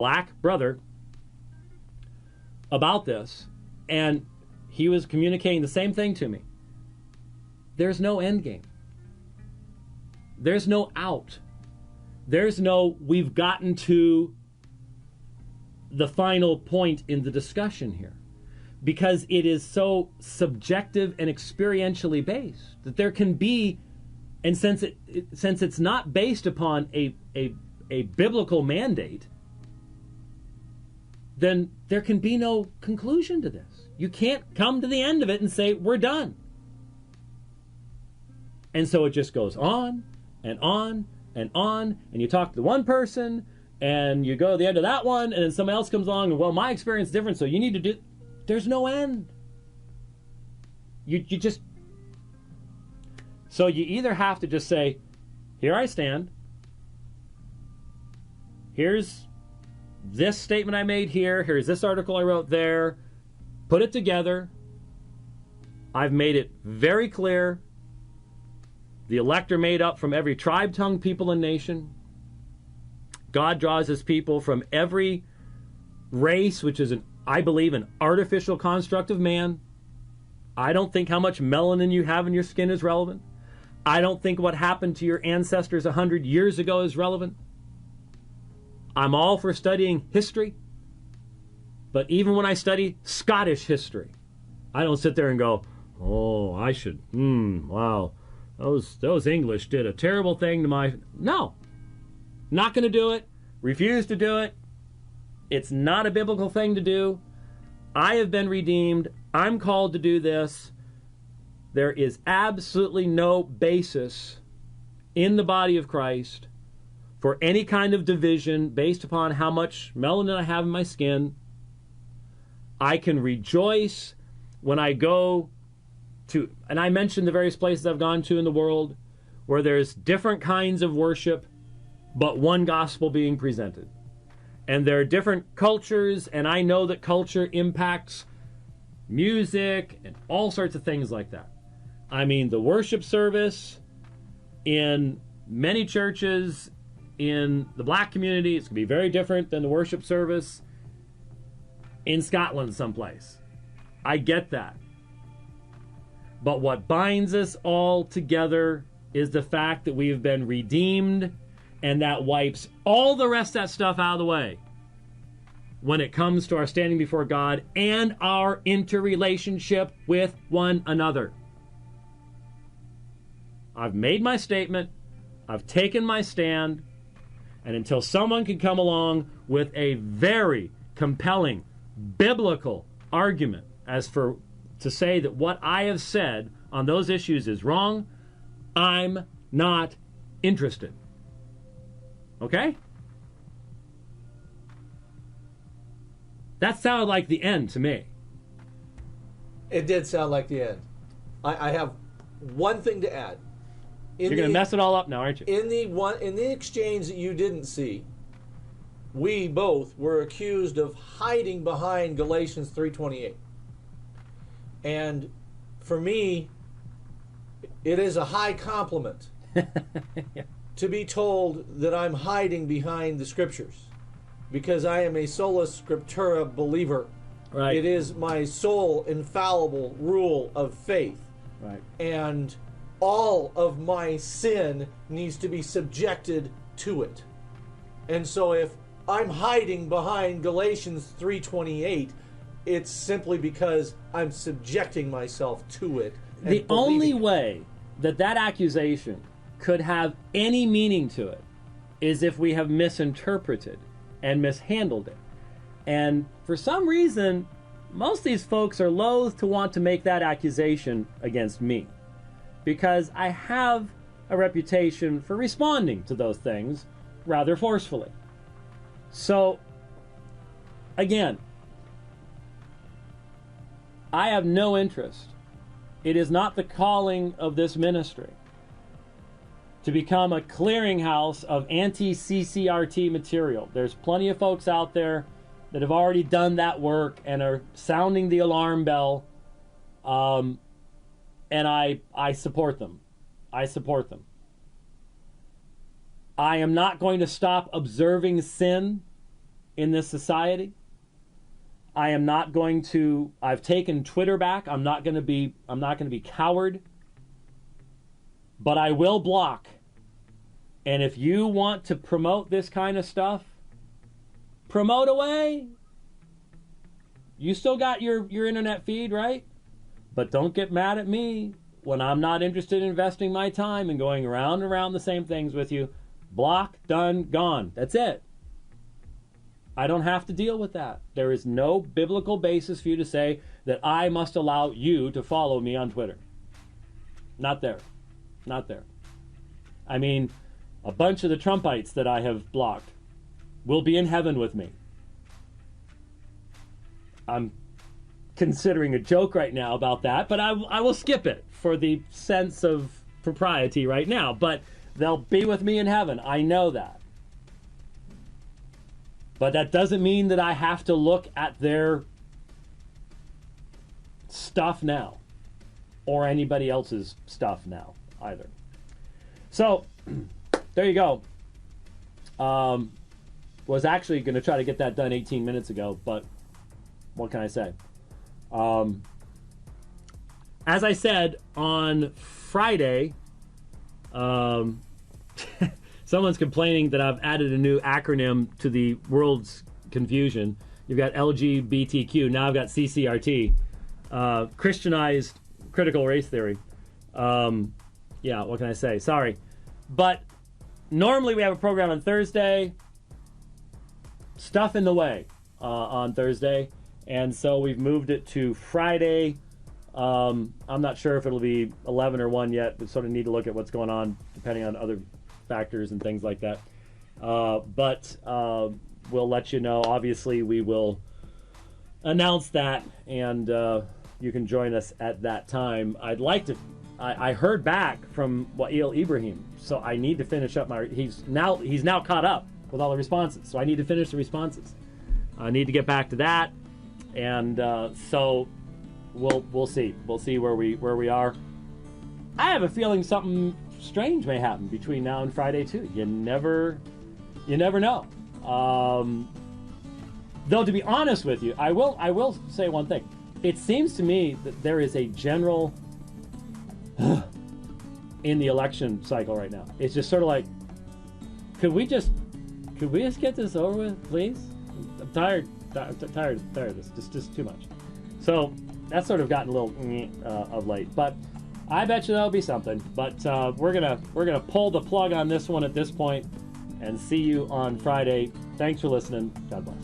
black brother about this, and he was communicating the same thing to me. There's no end game. There's no out. There's no we've gotten to the final point in the discussion here, because it is so subjective and experientially based that there can be, and since it's not based upon a biblical mandate, then there can be no conclusion to this. You can't come to the end of it and say, we're done. And so it just goes on and on and on, and you talk to one person, and you go to the end of that one, and then somebody else comes along, and, well, my experience is different, so you need to do... There's no end. You just... So you either have to just say, here I stand. Here's this statement I made here. Here's this article I wrote there. Put it together. I've made it very clear. The elect are made up from every tribe, tongue, people, and nation. God draws his people from every race, which is, I believe, an artificial construct of man. I don't think how much melanin you have in your skin is relevant. I don't think what happened to your ancestors 100 years ago is relevant. I'm all for studying history, but even when I study Scottish history, I don't sit there and go, oh, I should, wow, those English did a terrible thing to my... No, not going to do it. Refuse to do it. It's not a biblical thing to do. I have been redeemed. I'm called to do this. There is absolutely no basis in the body of Christ for any kind of division based upon how much melanin I have in my skin. I can rejoice when I go to, and I mentioned the various places I've gone to in the world where there's different kinds of worship, but one gospel being presented. And there are different cultures, and I know that culture impacts music and all sorts of things like that. I mean, the worship service in many churches in the black community, it's going to be very different than the worship service in Scotland someplace. I get that. But what binds us all together is the fact that we have been redeemed, and that wipes all the rest of that stuff out of the way when it comes to our standing before God and our interrelationship with one another. I've made my statement. I've taken my stand. And until someone can come along with a very compelling biblical argument as for to say that what I have said on those issues is wrong, I'm not interested. Okay? That sounded like the end to me. It did sound like the end. I have one thing to add. You're going to mess it all up now, aren't you? In the exchange that you didn't see, we both were accused of hiding behind Galatians 3:28. And for me, it is a high compliment Yeah. to be told that I'm hiding behind the scriptures, because I am a sola scriptura believer. Right. It is my sole infallible rule of faith. Right. And all of my sin needs to be subjected to it. And so if I'm hiding behind Galatians 3:28, it's simply because I'm subjecting myself to it. The only way that that accusation could have any meaning to it is if we have misinterpreted and mishandled it. And for some reason, most of these folks are loath to want to make that accusation against me, because I have a reputation for responding to those things rather forcefully. So, again, I have no interest. It is not the calling of this ministry to become a clearinghouse of anti-CCRT material. There's plenty of folks out there that have already done that work and are sounding the alarm bell. And I support them. I support them. I am not going to stop observing sin in this society. I am not going to. I've taken Twitter back. I'm not going to be coward. But I will block. And if you want to promote this kind of stuff, promote away. You still got your internet feed, right? But don't get mad at me when I'm not interested in investing my time and going around and around the same things with you. Block, done, gone. That's it. I don't have to deal with that. There is no biblical basis for you to say that I must allow you to follow me on Twitter. Not there. Not there. I mean, a bunch of the Trumpites that I have blocked will be in heaven with me. I'm considering a joke right now about that, but I will skip it for the sense of propriety right now. But they'll be with me in heaven. I know that. But that doesn't mean that I have to look at their stuff now or anybody else's stuff now either. So there you go. Was actually going to try to get that done 18 minutes ago, but what can I say? As I said on Friday, someone's complaining that I've added a new acronym to the world's confusion. You've got LGBTQ, now I've got CCRT, Christianized critical race theory. Yeah, what can I say? Sorry. But normally we have a program on Thursday. Stuff in the way on Thursday. And so we've moved it to Friday. I'm not sure if it'll be 11 or 1 yet. We sort of need to look at what's going on depending on other factors and things like that. But we'll let you know. Obviously, we will announce that, and you can join us at that time. I'd like to. I heard back from Wael Ibrahim, so I need to finish up my. He's now caught up with all the responses, so I need to finish the responses. I need to get back to that, and so we'll see. We'll see where we are. I have a feeling something strange may happen between now and Friday too. You never know. Though to be honest with you, I will say one thing. It seems to me that there is a general in the election cycle right now. It's just sort of like, could we just get this over with, please? I'm tired of this. Just too much. So that's sort of gotten a little of late, but I bet you there'll be something. But we're gonna pull the plug on this one at this point, and see you on Friday. Thanks for listening. God bless.